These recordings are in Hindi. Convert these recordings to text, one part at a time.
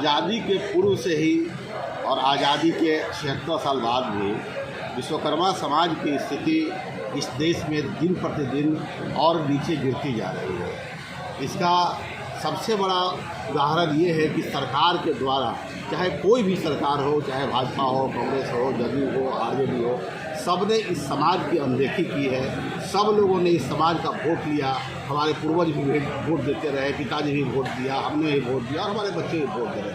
आज़ादी के पूर्व से ही और आज़ादी के 76 साल बाद भी विश्वकर्मा समाज की स्थिति इस देश में दिन प्रतिदिन और नीचे गिरती जा रही है। इसका सबसे बड़ा उदाहरण ये है कि सरकार के द्वारा, चाहे कोई भी सरकार हो, चाहे भाजपा हो, कांग्रेस हो, जदयू हो, आरजेडी हो, सब ने इस समाज की अनदेखी की है। सब लोगों ने इस समाज का वोट लिया। हमारे पूर्वज भी वोट देते रहे, पिताजी भी वोट दिया, हमने भी वोट दिया और हमारे बच्चे भी वोट दे रहे।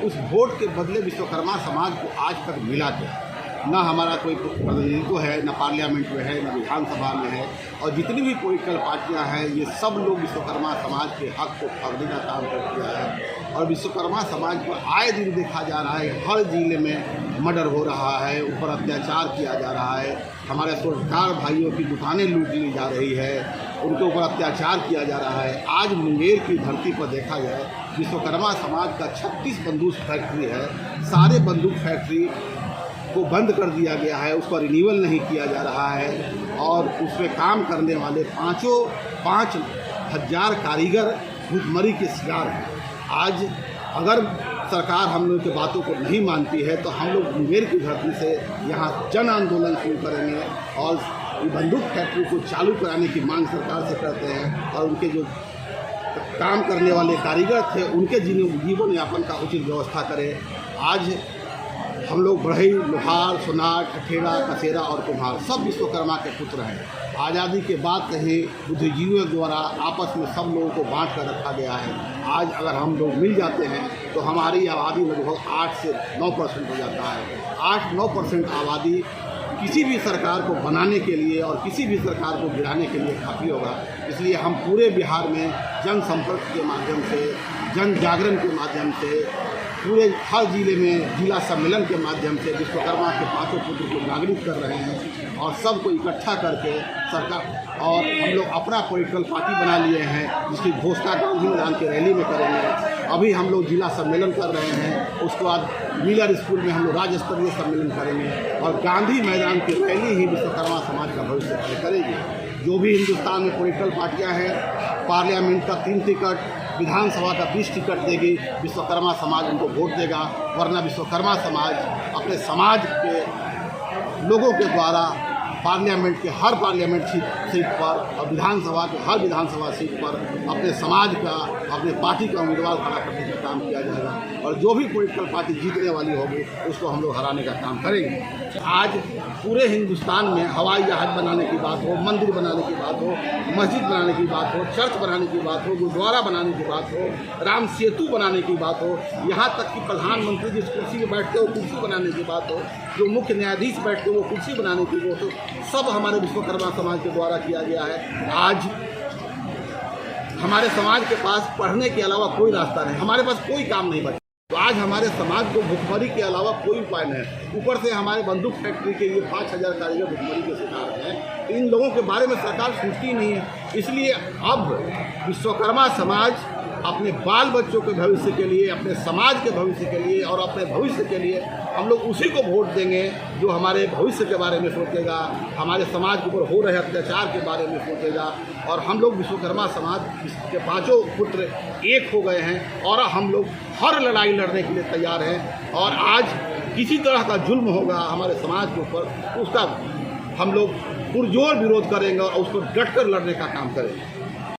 उस वोट के बदले विश्वकर्मा समाज को आज तक मिला क्या? ना हमारा कोई प्रतिनिधित्व है, न पार्लियामेंट में है, न विधानसभा में है। और जितनी भी पॉलिटिकल पार्टियां हैं, ये सब लोग विश्वकर्मा समाज के हक को ठगने का काम कर दिया है। और विश्वकर्मा समाज पर आए दिन देखा जा रहा है, हर जिले में मर्डर हो रहा है, ऊपर अत्याचार किया जा रहा है। हमारे स्वरोजगार भाइयों की दुकानें लूट ली जा रही है, उनके ऊपर अत्याचार किया जा रहा है। आज मुंगेर की धरती पर देखा जाए, विश्वकर्मा समाज का 36 बंदूक फैक्ट्री है। सारे बंदूक फैक्ट्री को बंद कर दिया गया है, उसका रिन्यूअल नहीं किया जा रहा है और उसमें काम करने वाले 5,000 कारीगर भूखमरी के शिकार हैं। आज अगर सरकार हम लोग की बातों को नहीं मानती है तो हम लोग मुंगेर की धरती से यहाँ जन आंदोलन शुरू करेंगे और बंदूक फैक्ट्री को चालू कराने की मांग सरकार से करते हैं और उनके जो काम करने वाले कारीगर थे उनके जीवन यापन का उचित व्यवस्था करें। आज हम लोग बढ़ई, लोहार, सोनार, ठठेरा, कसेरा और कुम्हार सब विश्वकर्मा के पुत्र हैं। आज़ादी के बाद से ही बुद्धिजीवियों द्वारा आपस में सब लोगों को बांट कर रखा गया है। आज अगर हम लोग मिल जाते हैं तो हमारी आबादी लगभग 8 से 9% हो जाता है। 8-9% आबादी किसी भी सरकार को बनाने के लिए और किसी भी सरकार को गिराने के लिए काफ़ी होगा। इसलिए हम पूरे बिहार में जनसंपर्क के माध्यम से, जन जागरण के माध्यम से, पूरे हर जिले में जिला सम्मेलन के माध्यम से विश्वकर्मा के 5 पुत्र को जागरूक कर रहे हैं और सबको इकट्ठा करके सरकार और हम लोग अपना पॉलिटिकल पार्टी बना लिए हैं, जिसकी घोषणा गांधी मैदान की रैली में करेंगे। अभी हम लोग जिला सम्मेलन कर रहे हैं, उसके बाद मिलर स्कूल में हम लोग राज्य स्तरीय सम्मेलन करेंगे और गांधी मैदान की रैली ही विश्वकर्मा समाज का भविष्य तय करेगी। जो भी हिंदुस्तान में पॉलिटिकल पार्टियाँ हैं, पार्लियामेंट का 3 टिकट, विधानसभा का 20 टिकट देगी, विश्वकर्मा समाज उनको वोट देगा। वरना विश्वकर्मा समाज अपने समाज के लोगों के द्वारा पार्लियामेंट के हर पार्लियामेंट सीट पर और विधानसभा के हर विधानसभा सीट पर अपने समाज का, अपने पार्टी का उम्मीदवार खड़ा करने का काम किया जाएगा और जो भी पॉलिटिकल पार्टी जीतने वाली होगी उसको हम लोग हराने का काम करेंगे। आज पूरे हिंदुस्तान में हवाई जहाज बनाने की बात हो, मंदिर बनाने की बात हो, मस्जिद बनाने की बात हो, चर्च बनाने की बात हो, गुरुद्वारा बनाने की बात हो, राम सेतु बनाने की बात हो, यहाँ तक कि प्रधानमंत्री जिस कुर्सी में बैठते हो कुर्सी बनाने की बात हो, जो मुख्य न्यायाधीश बैठते हो वो कुर्सी बनाने की बात हो, सब हमारे विश्वकर्मा समाज के द्वारा किया गया है। आज हमारे समाज के पास पढ़ने के अलावा कोई रास्ता नहीं, हमारे पास कोई काम नहीं बचा। तो आज हमारे समाज को भुखमरी के अलावा कोई उपाय नहीं है। ऊपर से हमारे बंदूक फैक्ट्री के लिए 5,000 कारीगर भुखमरी के शिकार हैं। इन लोगों के बारे में सरकार सोचती नहीं है। इसलिए अब विश्वकर्मा समाज अपने बाल बच्चों के भविष्य के लिए, अपने समाज के भविष्य के लिए और अपने भविष्य के लिए हम लोग उसी को वोट देंगे जो हमारे भविष्य के बारे में सोचेगा, हमारे समाज के ऊपर हो रहे अत्याचार के बारे में सोचेगा। और हम लोग विश्वकर्मा समाज के 5 पुत्र एक हो गए हैं और हम लोग हर लड़ाई लड़ने के लिए तैयार हैं। और आज किसी तरह का जुल्म होगा हमारे समाज के ऊपर, उसका हम लोग पुरजोर विरोध करेंगे और उसको डट कर लड़ने का काम करेंगे।